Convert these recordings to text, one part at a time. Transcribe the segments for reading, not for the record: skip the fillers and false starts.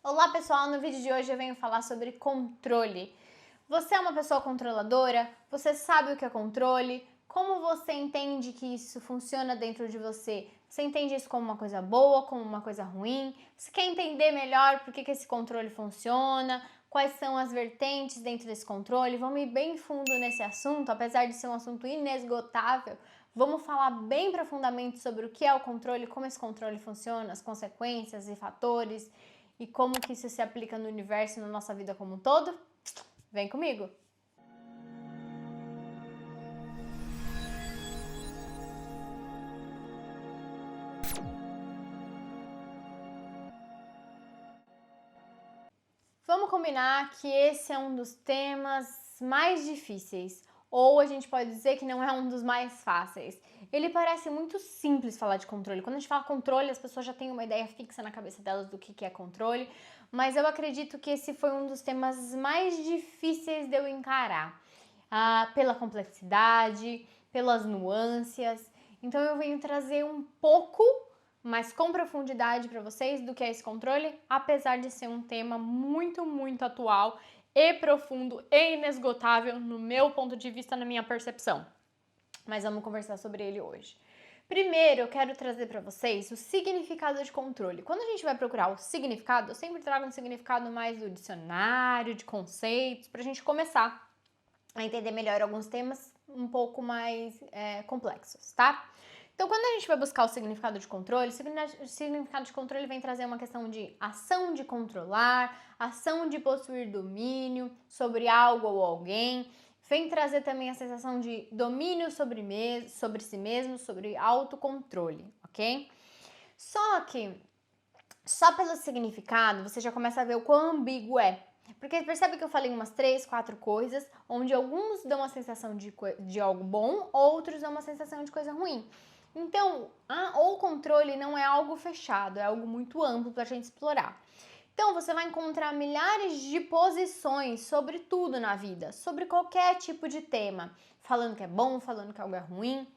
Olá pessoal, no vídeo de hoje eu venho falar sobre controle. Você é uma pessoa controladora? Você sabe o que é controle? Como você entende que isso funciona dentro de você? Você entende isso como uma coisa boa, como uma coisa ruim? Você quer entender melhor por que esse controle funciona? Quais são as vertentes dentro desse controle? Vamos ir bem fundo nesse assunto, apesar de ser um assunto inesgotável. Vamos falar bem profundamente sobre o que é o controle, como esse controle funciona, as consequências e fatores e como que isso se aplica no universo e na nossa vida como um todo? Vem comigo! Vamos combinar que esse é um dos temas mais difíceis, ou a gente pode dizer que não é um dos mais fáceis. Ele parece muito simples falar de controle. Quando a gente fala controle, as pessoas já têm uma ideia fixa na cabeça delas do que é controle, mas eu acredito que esse foi um dos temas mais difíceis de eu encarar. Pela complexidade, pelas nuances. Então eu venho trazer um pouco, mas com profundidade para vocês do que é esse controle, apesar de ser um tema muito atual e profundo e inesgotável no meu ponto de vista, na minha percepção. Mas vamos conversar sobre ele hoje. Primeiro, eu quero trazer para vocês o significado de controle. Quando a gente vai procurar o significado, eu sempre trago um significado mais do dicionário, de conceitos, para a gente começar a entender melhor alguns temas um pouco mais complexos, tá? Então, quando a gente vai buscar o significado de controle, o significado de controle vem trazer uma questão de ação de controlar, ação de possuir domínio sobre algo ou alguém, vem trazer também a sensação de domínio sobre si mesmo, sobre autocontrole, ok? Só que, só pelo significado, você já começa a ver o quão ambíguo é. Porque percebe que eu falei umas 3, 4 coisas, onde alguns dão uma sensação de algo bom, outros dão uma sensação de coisa ruim. Então, o controle não é algo fechado, é algo muito amplo para a gente explorar. Então, você vai encontrar milhares de posições sobre tudo na vida, sobre qualquer tipo de tema, falando que é bom, falando que algo é ruim.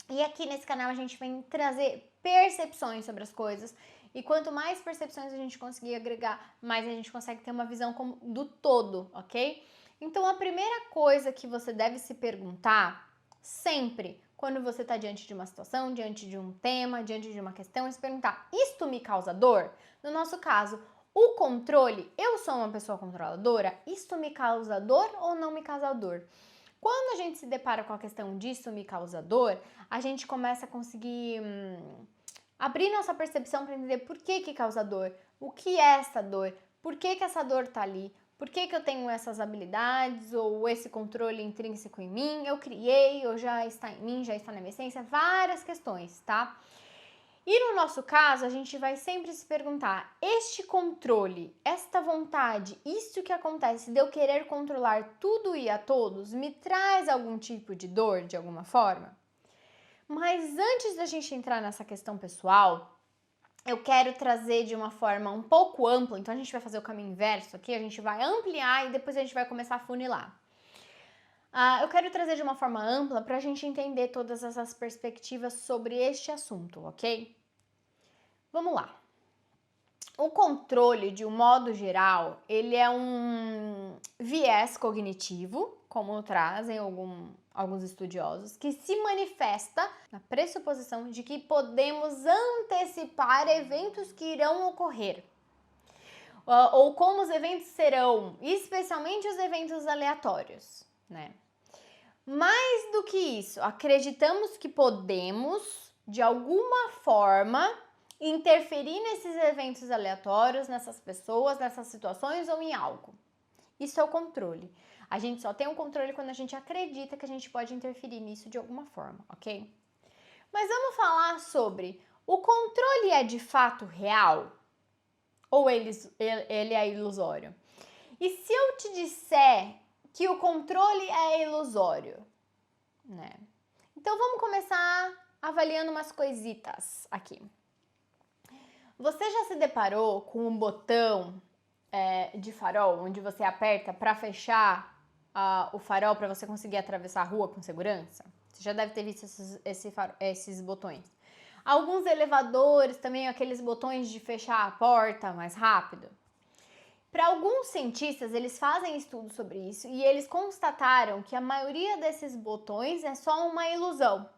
E aqui nesse canal a gente vem trazer percepções sobre as coisas. E quanto mais percepções a gente conseguir agregar, mais a gente consegue ter uma visão do todo, ok? Então a primeira coisa que você deve se perguntar sempre, quando você está diante de uma situação, diante de um tema, diante de uma questão, é se perguntar: isto me causa dor? No nosso caso, o controle, eu sou uma pessoa controladora? Isto me causa dor ou não me causa dor? Quando a gente se depara com a questão disso me causa dor, a gente começa a conseguir abrir nossa percepção para entender por que causa dor, o que é essa dor, por que essa dor tá ali, por que eu tenho essas habilidades ou esse controle intrínseco em mim, eu criei ou já está em mim, já está na minha essência, várias questões, tá? E no nosso caso, a gente vai sempre se perguntar: este controle, esta vontade, isso que acontece de eu querer controlar tudo e a todos, me traz algum tipo de dor de alguma forma? Mas antes da gente entrar nessa questão pessoal, eu quero trazer de uma forma um pouco ampla, então a gente vai fazer o caminho inverso aqui, a gente vai ampliar e depois a gente vai começar a funilar. Eu quero trazer de uma forma ampla para a gente entender todas essas perspectivas sobre este assunto, ok? Vamos lá. O controle, de um modo geral, ele é um viés cognitivo, como trazem alguns estudiosos, que se manifesta na pressuposição de que podemos antecipar eventos que irão ocorrer. Ou como os eventos serão, especialmente os eventos aleatórios, né? Mais do que isso, acreditamos que podemos, de alguma forma, interferir nesses eventos aleatórios, nessas pessoas, nessas situações ou em algo. Isso é o controle. A gente só tem o controle quando a gente acredita que a gente pode interferir nisso de alguma forma, ok? Mas vamos falar sobre: o controle é de fato real? Ou ele é ilusório? E se eu te disser que o controle é ilusório, né? Então vamos começar avaliando umas coisitas aqui. Você já se deparou com um botão de farol, onde você aperta para fechar o farol para você conseguir atravessar a rua com segurança? Você já deve ter visto esses botões. Alguns elevadores também, aqueles botões de fechar a porta mais rápido. Para alguns cientistas, eles fazem estudos sobre isso e eles constataram que a maioria desses botões é só uma ilusão,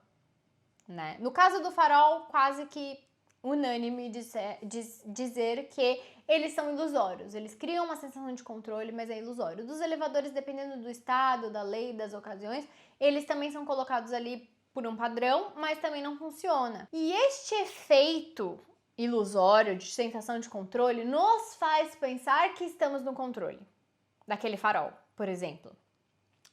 né? No caso do farol, quase que unânime dizer que eles são ilusórios. Eles criam uma sensação de controle, mas é ilusório. Dos elevadores, dependendo do estado, da lei, das ocasiões, eles também são colocados ali por um padrão, mas também não funciona. E este efeito ilusório de sensação de controle nos faz pensar que estamos no controle daquele farol, por exemplo.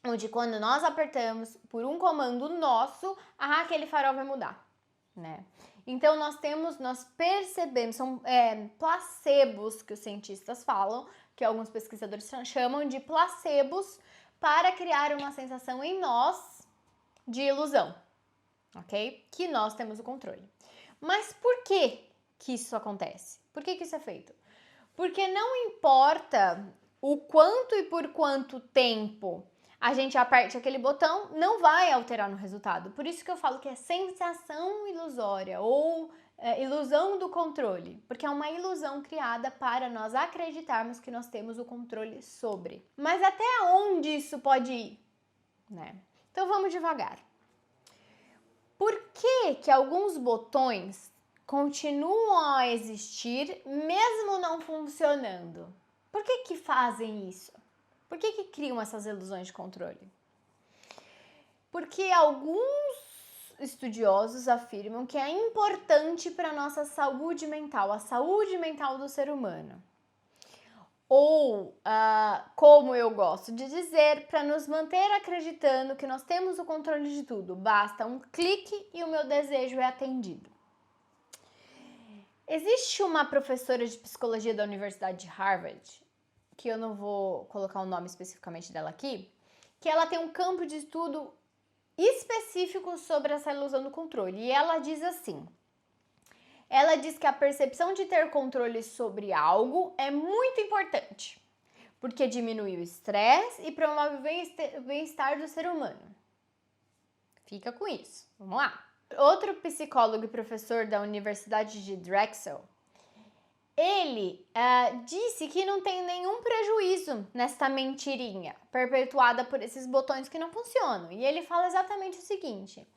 Onde quando nós apertamos por um comando nosso, aquele farol vai mudar, né? Então nós percebemos, são placebos que os cientistas falam, que alguns pesquisadores chamam de placebos, para criar uma sensação em nós de ilusão, ok? Que nós temos o controle. Mas por que isso acontece? Por que isso é feito? Porque não importa o quanto e por quanto tempo a gente aperte aquele botão, não vai alterar no resultado. Por isso que eu falo que é sensação ilusória ou ilusão do controle, porque é uma ilusão criada para nós acreditarmos que nós temos o controle sobre. Mas até onde isso pode ir, né? Então vamos devagar. Por que alguns botões continuam a existir mesmo não funcionando? Por que fazem isso? Por que criam essas ilusões de controle? Porque alguns estudiosos afirmam que é importante para a nossa saúde mental, a saúde mental do ser humano. Ou, como eu gosto de dizer, para nos manter acreditando que nós temos o controle de tudo. Basta um clique e o meu desejo é atendido. Existe uma professora de psicologia da Universidade de Harvard, que eu não vou colocar o nome especificamente dela aqui, que ela tem um campo de estudo específico sobre essa ilusão do controle. E ela diz assim, ela diz que a percepção de ter controle sobre algo é muito importante, porque diminui o estresse e promove o bem-estar do ser humano. Fica com isso, vamos lá. Outro psicólogo e professor da Universidade de Drexel, ele disse que não tem nenhum prejuízo nesta mentirinha perpetuada por esses botões que não funcionam. E ele fala exatamente o seguinte,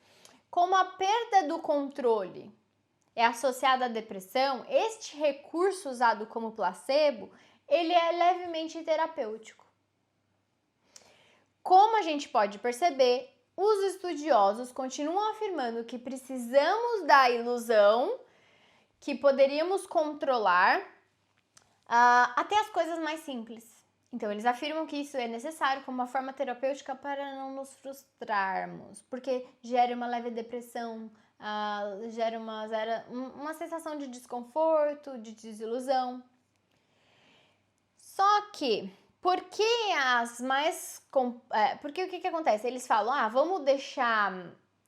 como a perda do controle é associada à depressão, este recurso usado como placebo, ele é levemente terapêutico. Como a gente pode perceber, os estudiosos continuam afirmando que precisamos da ilusão, que poderíamos controlar até as coisas mais simples. Então, eles afirmam que isso é necessário como uma forma terapêutica para não nos frustrarmos, porque gera uma leve depressão, gera uma sensação de desconforto, de desilusão. Só que, porque o que acontece? Eles falam, vamos deixar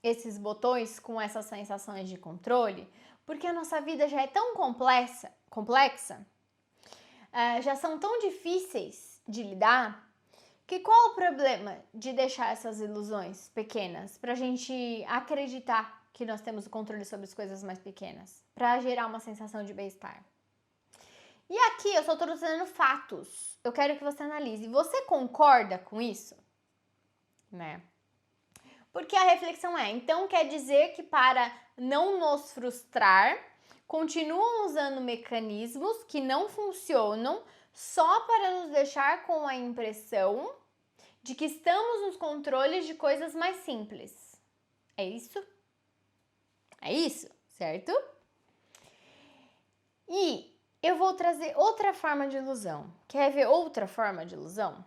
esses botões com essas sensações de controle, porque a nossa vida já é tão complexa, já são tão difíceis de lidar, que qual o problema de deixar essas ilusões pequenas pra gente acreditar que nós temos o controle sobre as coisas mais pequenas, pra gerar uma sensação de bem-estar? E aqui eu só tô trazendo fatos. Eu quero que você analise. Você concorda com isso? Né? Porque a reflexão então quer dizer que para não nos frustrar, continuam usando mecanismos que não funcionam só para nos deixar com a impressão de que estamos nos controles de coisas mais simples. É isso? É isso, certo? E eu vou trazer outra forma de ilusão. Quer ver outra forma de ilusão?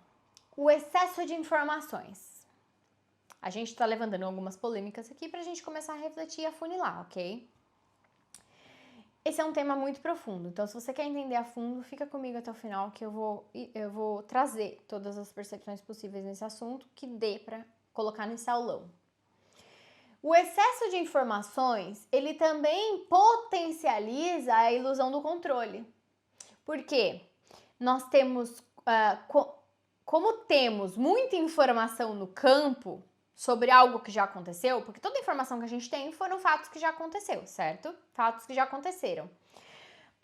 O excesso de informações. A gente tá levantando algumas polêmicas aqui pra gente começar a refletir e afunilar, ok? Esse é um tema muito profundo, então se você quer entender a fundo, fica comigo até o final que eu vou trazer todas as percepções possíveis nesse assunto que dê pra colocar nesse aulão. O excesso de informações, ele também potencializa a ilusão do controle. Por quê? Nós temos, como temos muita informação no campo sobre algo que já aconteceu, porque toda a informação que a gente tem foram fatos que já aconteceram, certo? Fatos que já aconteceram.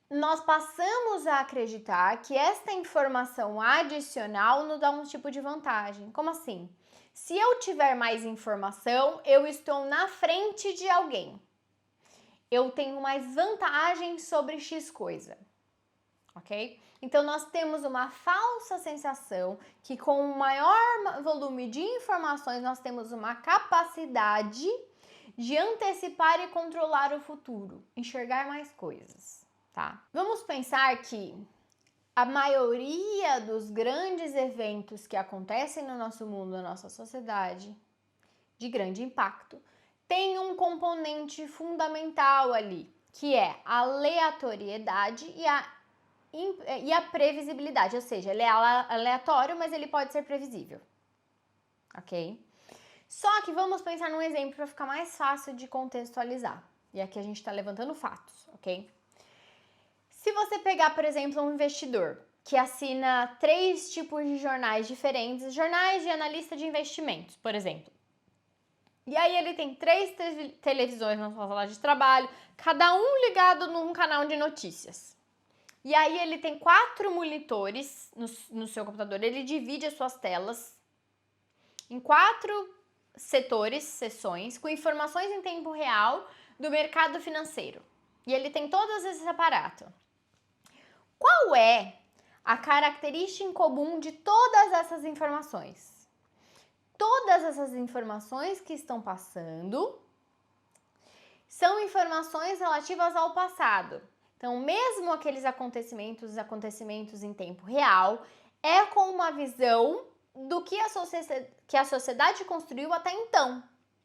nós passamos a acreditar que esta informação adicional nos dá um tipo de vantagem. Como assim? Se eu tiver mais informação, eu estou na frente de alguém. Eu tenho mais vantagem sobre X coisa, ok? Então, nós temos uma falsa sensação que com um maior volume de informações, nós temos uma capacidade de antecipar e controlar o futuro, enxergar mais coisas, tá? Vamos pensar que a maioria dos grandes eventos que acontecem no nosso mundo, na nossa sociedade, de grande impacto, tem um componente fundamental ali, que é a aleatoriedade e a previsibilidade, ou seja, ele é aleatório, mas ele pode ser previsível, ok? Só que vamos pensar num exemplo para ficar mais fácil de contextualizar. E aqui a gente está levantando fatos, ok? Se você pegar, por exemplo, um investidor que assina 3 tipos de jornais diferentes, jornais de analista de investimentos, por exemplo. E aí ele tem 3 televisões na sua sala de trabalho, cada um ligado num canal de notícias. E aí ele tem 4 monitores no seu computador, ele divide as suas telas em 4 setores, seções, com informações em tempo real do mercado financeiro. E ele tem todos esse aparato. Qual é a característica em comum de todas essas informações? Todas essas informações que estão passando são informações relativas ao passado. Então, mesmo aqueles acontecimentos em tempo real, é com uma visão do que a sociedade construiu até então.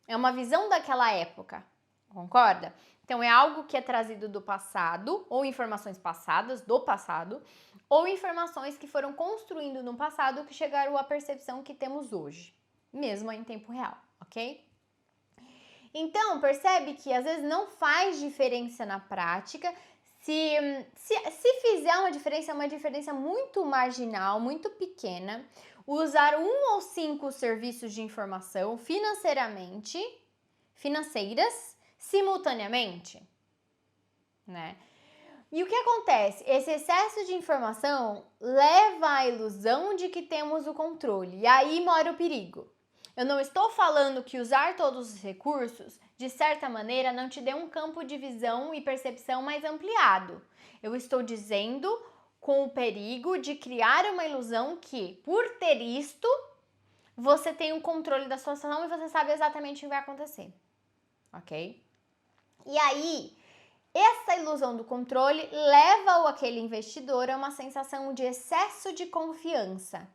É uma visão daquela época, concorda? Então, é algo que é trazido do passado, ou informações passadas do passado, ou informações que foram construindo no passado que chegaram à percepção que temos hoje, mesmo em tempo real, ok? Então, percebe que às vezes não faz diferença na prática. Se fizer uma diferença, é uma diferença muito marginal, muito pequena. Usar 1 ou 5 serviços de informação financeiras, simultaneamente, né? E o que acontece? Esse excesso de informação leva à ilusão de que temos o controle. E aí mora o perigo. Eu não estou falando que usar todos os recursos, de certa maneira, não te dê um campo de visão e percepção mais ampliado. Eu estou dizendo com o perigo de criar uma ilusão que, por ter isto, você tem o controle da sua ação e você sabe exatamente o que vai acontecer, ok? E aí, essa ilusão do controle leva aquele investidor a uma sensação de excesso de confiança,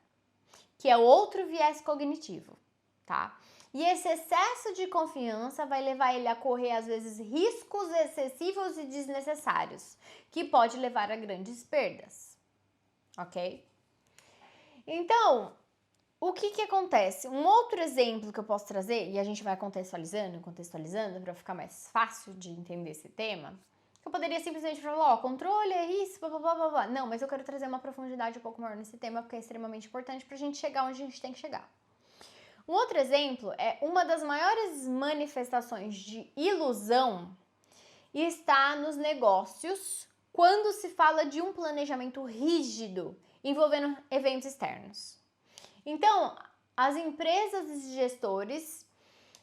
que é outro viés cognitivo, tá? E esse excesso de confiança vai levar ele a correr, às vezes, riscos excessivos e desnecessários, que pode levar a grandes perdas, ok? Então, o que acontece? Um outro exemplo que eu posso trazer, e a gente vai contextualizando para ficar mais fácil de entender esse tema, eu poderia simplesmente falar, ó, controle é isso, blá, blá, blá, blá. Não, mas eu quero trazer uma profundidade um pouco maior nesse tema, porque é extremamente importante pra gente chegar onde a gente tem que chegar. Um outro exemplo é uma das maiores manifestações de ilusão está nos negócios quando se fala de um planejamento rígido envolvendo eventos externos. Então, as empresas e gestores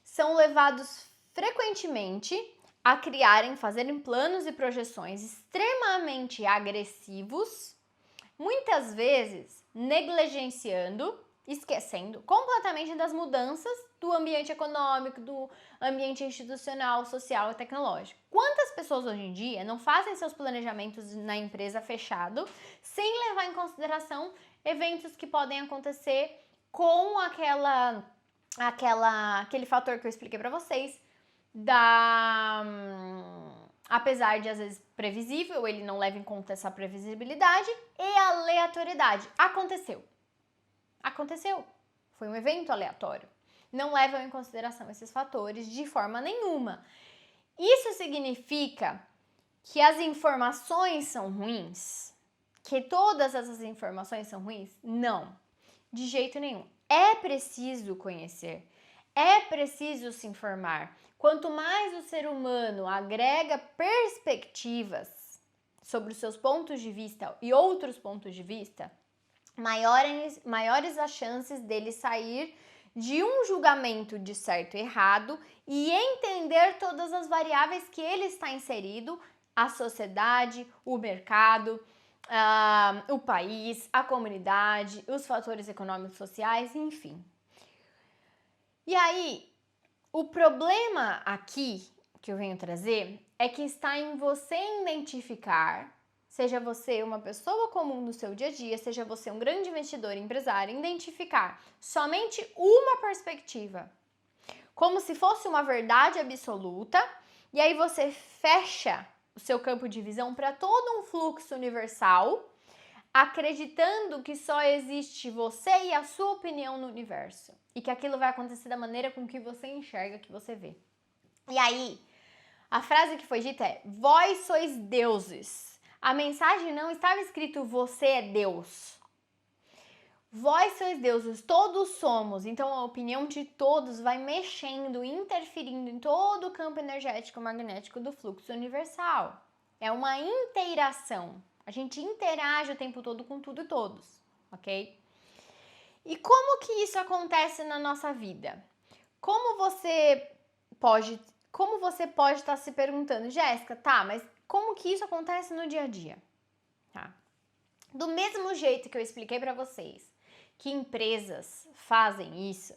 são levados frequentemente a fazerem planos e projeções extremamente agressivos, muitas vezes negligenciando, esquecendo completamente das mudanças do ambiente econômico, do ambiente institucional, social e tecnológico. Quantas pessoas hoje em dia não fazem seus planejamentos na empresa fechado, sem levar em consideração eventos que podem acontecer com aquele fator que eu expliquei para vocês, apesar de às vezes previsível, ele não leva em conta essa previsibilidade e aleatoriedade. Aconteceu. Foi um evento aleatório. Não levam em consideração esses fatores de forma nenhuma. Isso significa que as informações são ruins? Que todas essas informações são ruins? Não, de jeito nenhum. É preciso conhecer, é preciso se informar. Quanto mais o ser humano agrega perspectivas sobre os seus pontos de vista e outros pontos de vista, maiores as chances dele sair de um julgamento de certo e errado e entender todas as variáveis que ele está inserido, a sociedade, o mercado, o país, a comunidade, os fatores econômicos, sociais, enfim. E aí, o problema aqui que eu venho trazer é que está em você identificar, seja você uma pessoa comum no seu dia a dia, seja você um grande investidor e empresário, identificar somente uma perspectiva, como se fosse uma verdade absoluta, e aí você fecha o seu campo de visão para todo um fluxo universal, acreditando que só existe você e a sua opinião no universo, e que aquilo vai acontecer da maneira com que você enxerga, que você vê. E aí, a frase que foi dita é: vós sois deuses. A mensagem não estava escrito você é Deus. Vós sois deuses, todos somos. Então a opinião de todos vai mexendo, interferindo em todo o campo energético magnético do fluxo universal. É uma inteiração. A gente interage o tempo todo com tudo e todos, ok? E como que isso acontece na nossa vida? Como você pode estar se perguntando, Jéssica, tá, mas como que isso acontece no dia a dia? Tá? Do mesmo jeito que eu expliquei para vocês que empresas fazem isso,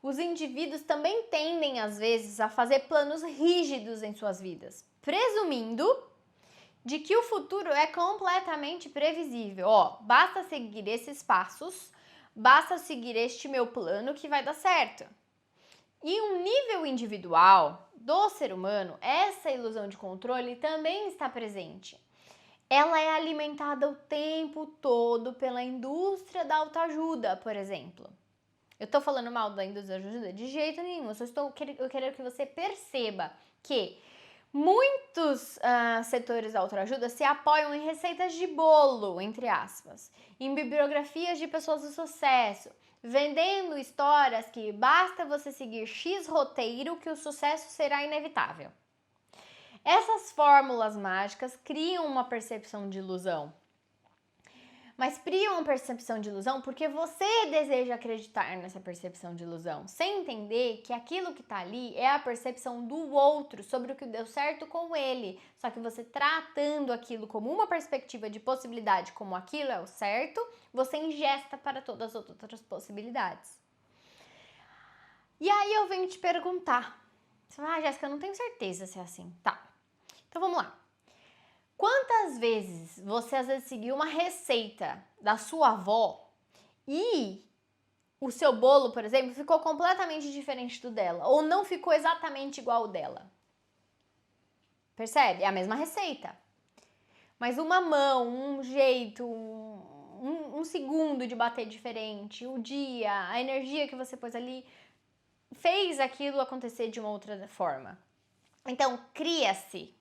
os indivíduos também tendem, às vezes, a fazer planos rígidos em suas vidas, presumindo de que o futuro é completamente previsível. Basta seguir esses passos, basta seguir este meu plano que vai dar certo. E um nível individual do ser humano, essa ilusão de controle também está presente. Ela é alimentada o tempo todo pela indústria da autoajuda, por exemplo. Eu tô falando mal da indústria da autoajuda? De jeito nenhum. Eu quero que você perceba que muitos setores da autoajuda se apoiam em receitas de bolo, entre aspas, em bibliografias de pessoas de sucesso, vendendo histórias que basta você seguir X roteiro que o sucesso será inevitável. Essas fórmulas mágicas criam uma percepção de ilusão. Mas criam uma percepção de ilusão porque você deseja acreditar nessa percepção de ilusão, sem entender que aquilo que está ali é a percepção do outro sobre o que deu certo com ele. Só que você tratando aquilo como uma perspectiva de possibilidade, como aquilo é o certo, você ingesta para todas as outras possibilidades. E aí eu venho te perguntar, Jéssica, eu não tenho certeza se é assim. Tá, então vamos lá. Quantas vezes você às vezes seguiu uma receita da sua avó e o seu bolo, por exemplo, ficou completamente diferente do dela ou não ficou exatamente igual ao dela? Percebe? É a mesma receita. Mas uma mão, um jeito, um segundo de bater diferente, o dia, a energia que você pôs ali fez aquilo acontecer de uma outra forma. Então, cria-se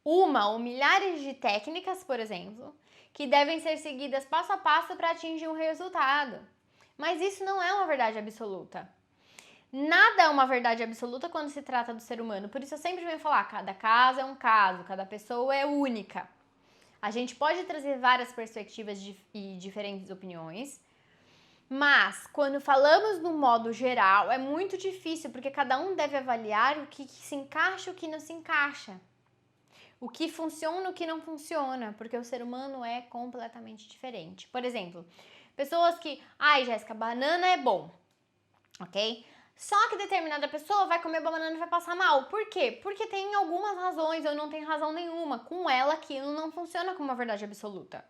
uma ou milhares de técnicas, por exemplo, que devem ser seguidas passo a passo para atingir um resultado. Mas isso não é uma verdade absoluta. Nada é uma verdade absoluta quando se trata do ser humano. Por isso eu sempre venho falar, cada caso é um caso, cada pessoa é única. A gente pode trazer várias perspectivas e diferentes opiniões, mas quando falamos no modo geral é muito difícil, porque cada um deve avaliar o que se encaixa e o que não se encaixa. O que funciona e o que não funciona, porque o ser humano é completamente diferente. Por exemplo, pessoas que, Jéssica, banana é bom, ok? Só que determinada pessoa vai comer banana e vai passar mal. Por quê? Porque tem algumas razões, ou não tem razão nenhuma. Com ela, aquilo não funciona como uma verdade absoluta.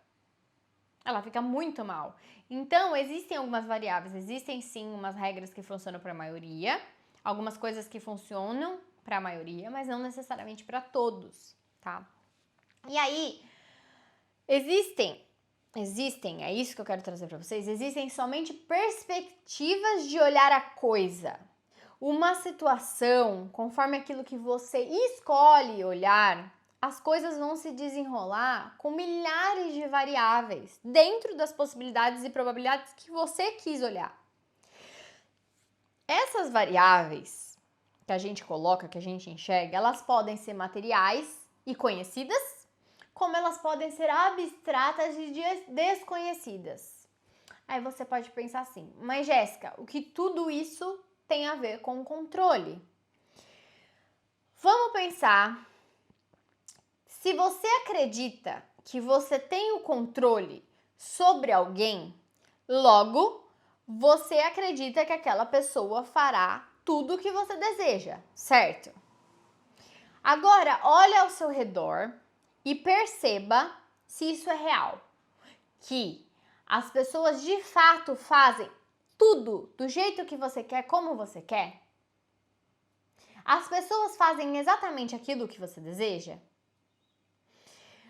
Ela fica muito mal. Então, existem algumas variáveis, existem sim umas regras que funcionam para a maioria, algumas coisas que funcionam para a maioria, mas não necessariamente para todos. Tá? E aí, existem, é isso que eu quero trazer para vocês, existem somente perspectivas de olhar a coisa. Uma situação, conforme aquilo que você escolhe olhar, as coisas vão se desenrolar com milhares de variáveis dentro das possibilidades e probabilidades que você quis olhar. Essas variáveis que a gente coloca, que a gente enxerga, elas podem ser materiais e conhecidas, como elas podem ser abstratas e desconhecidas. Aí você pode pensar assim, mas Jéssica, o que tudo isso tem a ver com controle? Vamos pensar, se você acredita que você tem o controle sobre alguém, logo, você acredita que aquela pessoa fará tudo o que você deseja, certo? Agora, olha ao seu redor e perceba se isso é real. Que as pessoas de fato fazem tudo do jeito que você quer, como você quer? As pessoas fazem exatamente aquilo que você deseja?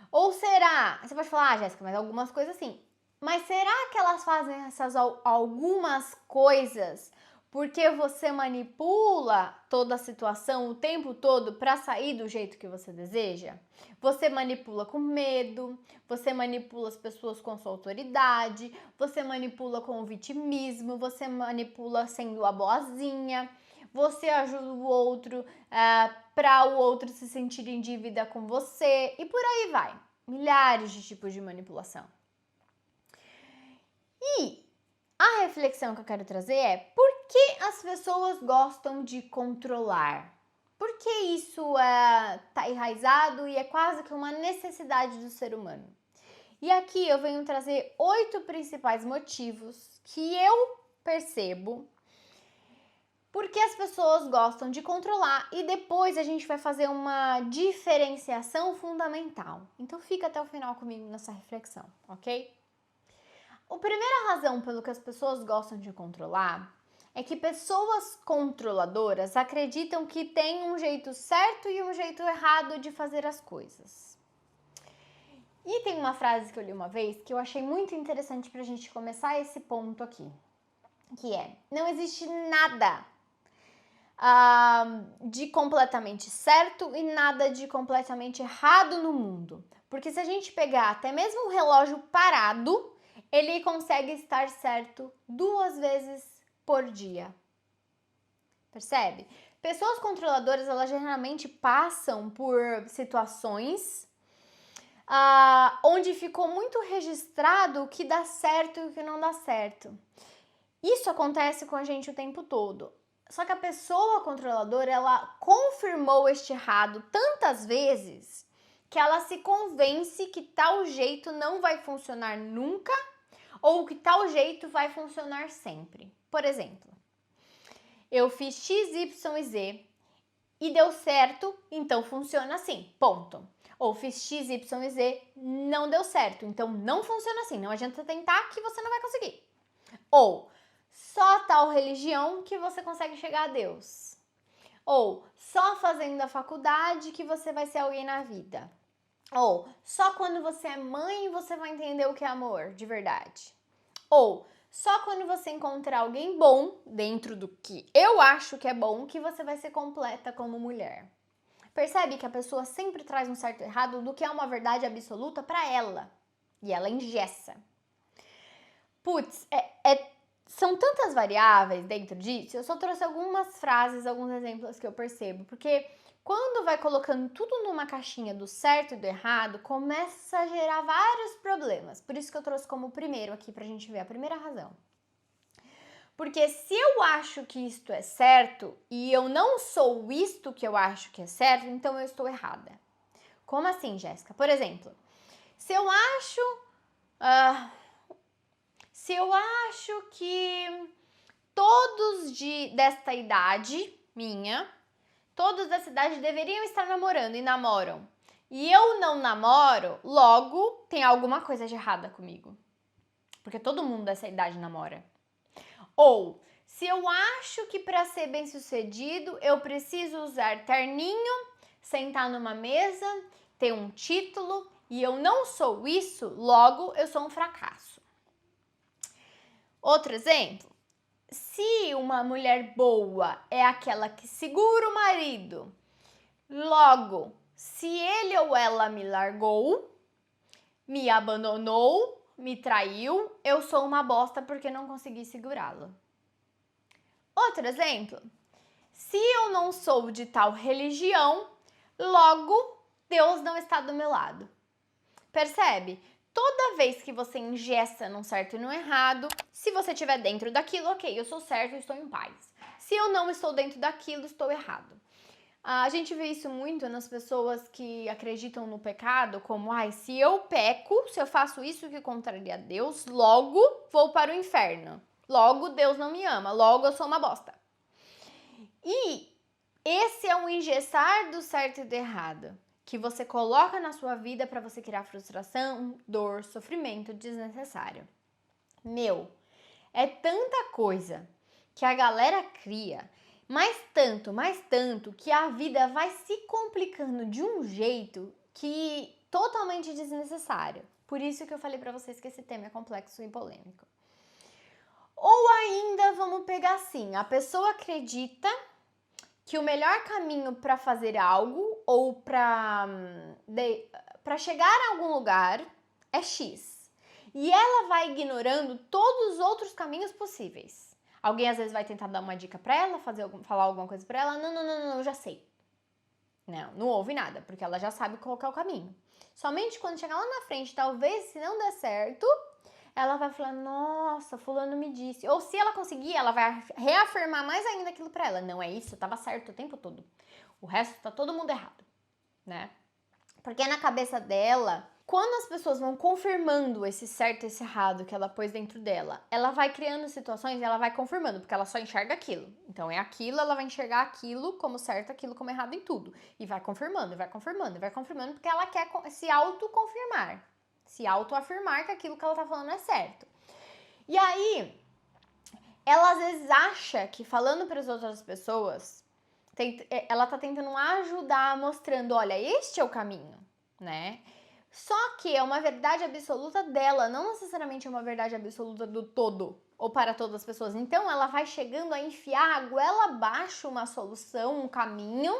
Ou será? Você pode falar, Jéssica, mas algumas coisas sim. Mas será que elas fazem essas algumas coisas porque você manipula toda a situação o tempo todo para sair do jeito que você deseja? Você manipula com medo, você manipula as pessoas com sua autoridade, você manipula com o vitimismo, você manipula sendo a boazinha, você ajuda o outro para o outro se sentir em dívida com você e por aí vai. Milhares de tipos de manipulação. E a reflexão que eu quero trazer é: por que as pessoas gostam de controlar? Por que isso está enraizado e é quase que uma necessidade do ser humano? E aqui eu venho trazer 8 principais motivos que eu percebo porque as pessoas gostam de controlar e depois a gente vai fazer uma diferenciação fundamental. Então fica até o final comigo nessa reflexão, ok? A primeira razão pelo que as pessoas gostam de controlar é que pessoas controladoras acreditam que tem um jeito certo e um jeito errado de fazer as coisas. E tem uma frase que eu li uma vez que eu achei muito interessante pra gente começar esse ponto aqui, que é: não existe nada de completamente certo e nada de completamente errado no mundo. Porque se a gente pegar até mesmo um relógio parado, ele consegue estar certo 2 vezes por dia. Percebe? Pessoas controladoras, elas geralmente passam por situações onde ficou muito registrado o que dá certo e o que não dá certo. Isso acontece com a gente o tempo todo. Só que a pessoa controladora, ela confirmou este errado tantas vezes que ela se convence que tal jeito não vai funcionar nunca ou que tal jeito vai funcionar sempre. Por exemplo, eu fiz X, Y e Z e deu certo, então funciona assim, ponto. Ou fiz X, Y e Z, não deu certo, então não funciona assim, não adianta tentar que você não vai conseguir. Ou só tal religião que você consegue chegar a Deus. Ou só fazendo a faculdade que você vai ser alguém na vida. Ou só quando você é mãe você vai entender o que é amor de verdade. Ou só quando você encontrar alguém bom dentro do que eu acho que é bom que você vai ser completa como mulher. Percebe que a pessoa sempre traz um certo e errado do que é uma verdade absoluta para ela. E ela engessa. Putz, são tantas variáveis dentro disso, eu só trouxe algumas frases, alguns exemplos que eu percebo, porque quando vai colocando tudo numa caixinha do certo e do errado, começa a gerar vários problemas. Por isso que eu trouxe como primeiro aqui pra gente ver a primeira razão. Porque se eu acho que isto é certo e eu não sou isto que eu acho que é certo, então eu estou errada. Como assim, Jéssica? Por exemplo, se eu acho que todos desta idade minha, todos dessa idade deveriam estar namorando e namoram, e eu não namoro, logo tem alguma coisa de errada comigo. Porque todo mundo dessa idade namora. Ou, se eu acho que para ser bem-sucedido eu preciso usar terninho, sentar numa mesa, ter um título, e eu não sou isso, logo eu sou um fracasso. Outro exemplo, se uma mulher boa é aquela que segura o marido, logo, se ele ou ela me largou, me abandonou, me traiu, eu sou uma bosta porque não consegui segurá-lo. Outro exemplo, se eu não sou de tal religião, logo, Deus não está do meu lado. Percebe? Toda vez que você ingessa num certo e num errado, se você estiver dentro daquilo, ok, eu sou certo, eu estou em paz. Se eu não estou dentro daquilo, estou errado. A gente vê isso muito nas pessoas que acreditam no pecado, como, se eu peco, se eu faço isso que contraria a Deus, logo vou para o inferno. Logo Deus não me ama, logo eu sou uma bosta. E esse é um engessar do certo e do errado, que você coloca na sua vida para você criar frustração, dor, sofrimento desnecessário. É tanta coisa que a galera cria, mais tanto, que a vida vai se complicando de um jeito que totalmente desnecessário. Por isso que eu falei para vocês que esse tema é complexo e polêmico. Ou ainda, vamos pegar assim, a pessoa acredita que o melhor caminho para fazer algo ou para chegar a algum lugar é X. E ela vai ignorando todos os outros caminhos possíveis. Alguém às vezes vai tentar dar uma dica para ela, falar alguma coisa para ela. Não, eu já sei. Não ouve nada, porque ela já sabe qual é o caminho. Somente quando chegar lá na frente, talvez, se não der certo, ela vai falar, nossa, fulano me disse. Ou se ela conseguir, ela vai reafirmar mais ainda aquilo pra ela. Não é isso, eu tava certo o tempo todo. O resto tá todo mundo errado, né? Porque na cabeça dela, quando as pessoas vão confirmando esse certo e esse errado que ela pôs dentro dela, ela vai criando situações e ela vai confirmando, porque ela só enxerga aquilo. Então é aquilo, ela vai enxergar aquilo como certo, aquilo como errado em tudo. E vai confirmando, porque ela quer se autoconfirmar. Se autoafirmar que aquilo que ela tá falando é certo. E aí, ela às vezes acha que falando para as outras pessoas, ela tá tentando ajudar, mostrando, olha, este é o caminho, né? Só que é uma verdade absoluta dela, não necessariamente é uma verdade absoluta do todo, ou para todas as pessoas. Então, ela vai chegando a enfiar a goela abaixo uma solução, um caminho,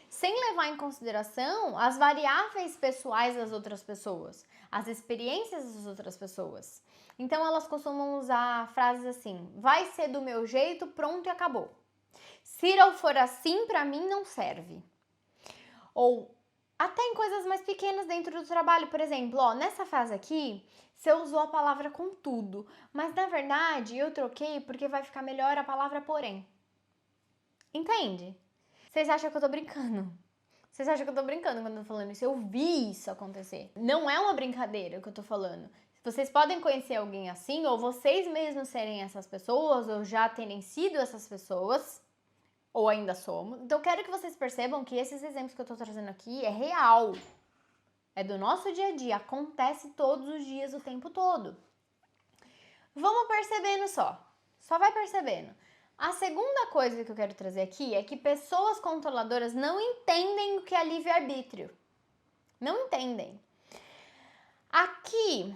sem levar em consideração as variáveis pessoais das outras pessoas, as experiências das outras pessoas. Então elas costumam usar frases assim, vai ser do meu jeito, pronto e acabou. Se não for assim, pra mim não serve. Ou até em coisas mais pequenas dentro do trabalho, por exemplo, nessa frase aqui, você usou a palavra contudo, mas na verdade eu troquei porque vai ficar melhor a palavra porém. Entende? Vocês acham que eu tô brincando? Vocês acham que eu tô brincando quando eu tô falando isso? Eu vi isso acontecer. Não é uma brincadeira que eu tô falando. Vocês podem conhecer alguém assim, ou vocês mesmos serem essas pessoas, ou já terem sido essas pessoas, ou ainda somos. Então eu quero que vocês percebam que esses exemplos que eu tô trazendo aqui é real. É do nosso dia a dia, acontece todos os dias, o tempo todo. Vamos percebendo só. Só vai percebendo. A segunda coisa que eu quero trazer aqui é que pessoas controladoras não entendem o que é livre-arbítrio. Não entendem. Aqui,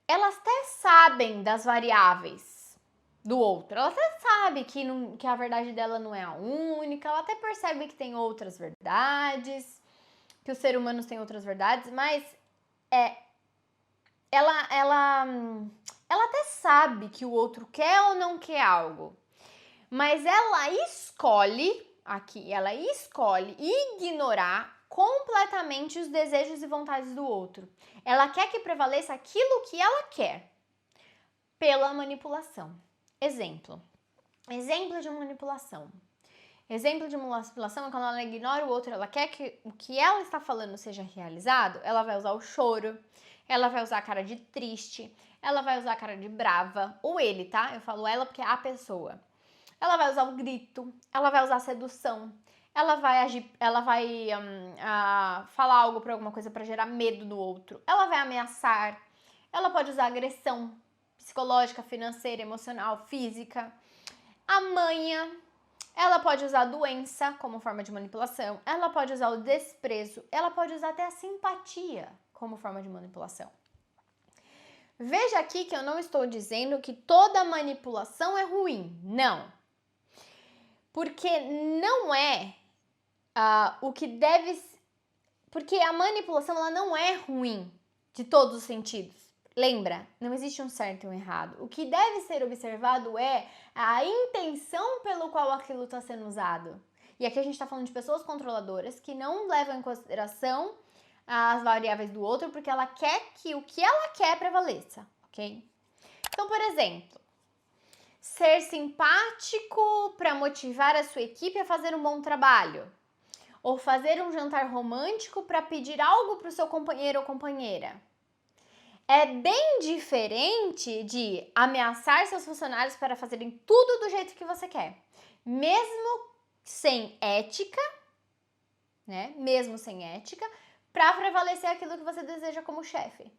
elas até sabem das variáveis do outro. Ela até sabe que a verdade dela não é a única. Ela até percebe que tem outras verdades, que os seres humanos têm outras verdades, mas ela até sabe que o outro quer ou não quer algo. Mas ela escolhe ignorar completamente os desejos e vontades do outro. Ela quer que prevaleça aquilo que ela quer, pela manipulação. Exemplo de manipulação. Exemplo de manipulação é quando ela ignora o outro, ela quer que o que ela está falando seja realizado, ela vai usar o choro, ela vai usar a cara de triste, ela vai usar a cara de brava, ou ele, tá? Eu falo ela porque é a pessoa. Ela vai usar o grito, ela vai usar a sedução, ela vai falar algo para alguma coisa para gerar medo no outro, ela vai ameaçar, ela pode usar agressão psicológica, financeira, emocional, física, a manha, ela pode usar a doença como forma de manipulação, ela pode usar o desprezo, ela pode usar até a simpatia como forma de manipulação. Veja aqui que eu não estou dizendo que toda manipulação é ruim, não. Porque não é o que deve... Porque a manipulação ela não é ruim de todos os sentidos. Lembra, não existe um certo e um errado. O que deve ser observado é a intenção pelo qual aquilo está sendo usado. E aqui a gente está falando de pessoas controladoras que não levam em consideração as variáveis do outro, porque ela quer que o que ela quer prevaleça, ok? Então, por exemplo, ser simpático para motivar a sua equipe a fazer um bom trabalho. Ou fazer um jantar romântico para pedir algo para o seu companheiro ou companheira. É bem diferente de ameaçar seus funcionários para fazerem tudo do jeito que você quer. Mesmo sem ética, né? Mesmo sem ética, para prevalecer aquilo que você deseja como chefe.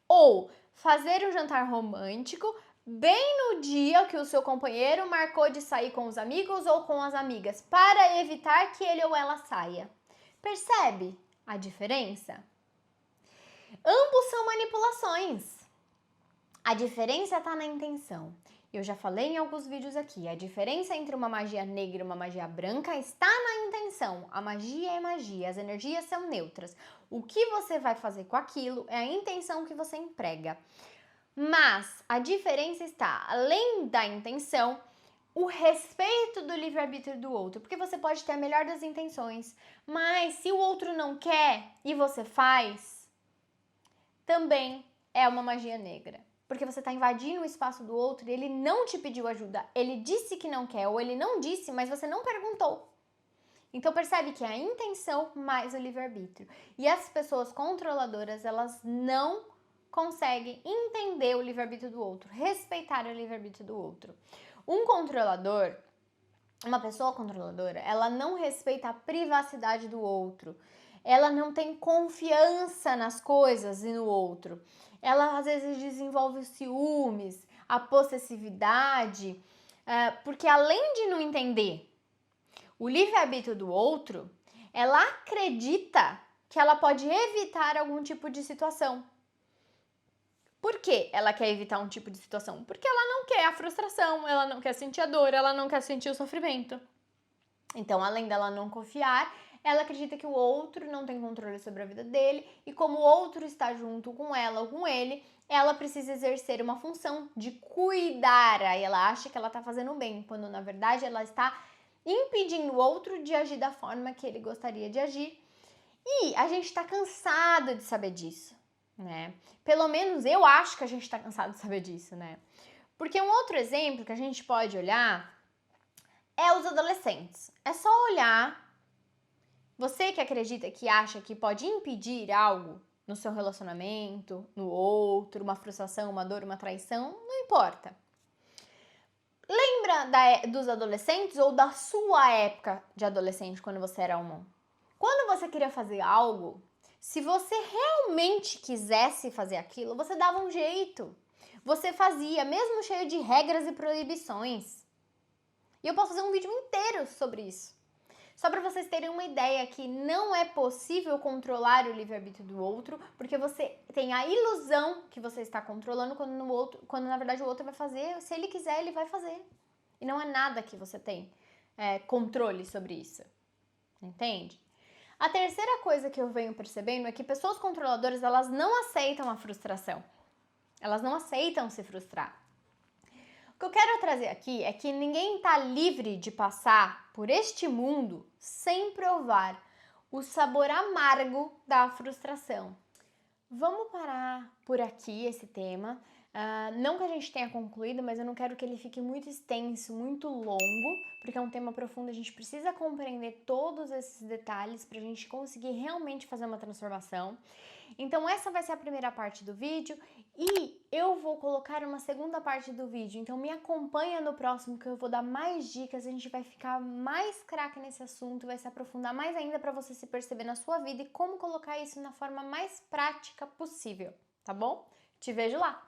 Ou fazer um jantar romântico bem no dia que o seu companheiro marcou de sair com os amigos ou com as amigas, para evitar que ele ou ela saia. Percebe a diferença? Ambos são manipulações. A diferença está na intenção. Eu já falei em alguns vídeos aqui, a diferença entre uma magia negra e uma magia branca está na intenção. A magia é magia, as energias são neutras. O que você vai fazer com aquilo é a intenção que você emprega. Mas a diferença está, além da intenção, o respeito do livre-arbítrio do outro. Porque você pode ter a melhor das intenções, mas se o outro não quer e você faz, também é uma magia negra. Porque você está invadindo o espaço do outro e ele não te pediu ajuda. Ele disse que não quer, ou ele não disse, mas você não perguntou. Então percebe que é a intenção mais o livre-arbítrio. E as pessoas controladoras, elas não conseguem entender o livre-arbítrio do outro, respeitar o livre-arbítrio do outro. Um controlador, uma pessoa controladora, ela não respeita a privacidade do outro. Ela não tem confiança nas coisas e no outro. Ela às vezes desenvolve os ciúmes, a possessividade, porque além de não entender o livre-arbítrio do outro, ela acredita que ela pode evitar algum tipo de situação. Por que ela quer evitar um tipo de situação? Porque ela não quer a frustração, ela não quer sentir a dor, ela não quer sentir o sofrimento. Então, além dela não confiar, ela acredita que o outro não tem controle sobre a vida dele e como o outro está junto com ela ou com ele, ela precisa exercer uma função de cuidar. Aí ela acha que ela está fazendo bem, quando na verdade ela está impedindo o outro de agir da forma que ele gostaria de agir. E a gente está cansado de saber disso, né? Pelo menos eu acho que a gente está cansado de saber disso, né? Porque um outro exemplo que a gente pode olhar é os adolescentes. É só olhar. Você que acredita, que acha que pode impedir algo no seu relacionamento, no outro, uma frustração, uma dor, uma traição, não importa. Lembra dos adolescentes ou da sua época de adolescente, quando você era humano? Quando você queria fazer algo, se você realmente quisesse fazer aquilo, você dava um jeito. Você fazia, mesmo cheio de regras e proibições. E eu posso fazer um vídeo inteiro sobre isso. Só para vocês terem uma ideia que não é possível controlar o livre-arbítrio do outro, porque você tem a ilusão que você está controlando quando na verdade o outro vai fazer, se ele quiser, ele vai fazer. E não é nada que você tem controle sobre isso. Entende? A terceira coisa que eu venho percebendo é que pessoas controladoras, elas não aceitam a frustração. Elas não aceitam se frustrar. O que eu quero trazer aqui é que ninguém está livre de passar por este mundo sem provar o sabor amargo da frustração. Vamos parar por aqui esse tema. Não que a gente tenha concluído, mas eu não quero que ele fique muito extenso, muito longo, porque é um tema profundo, a gente precisa compreender todos esses detalhes para a gente conseguir realmente fazer uma transformação. Então essa vai ser a primeira parte do vídeo e eu vou colocar uma segunda parte do vídeo, então me acompanha no próximo que eu vou dar mais dicas, a gente vai ficar mais craque nesse assunto, vai se aprofundar mais ainda para você se perceber na sua vida e como colocar isso na forma mais prática possível, tá bom? Te vejo lá!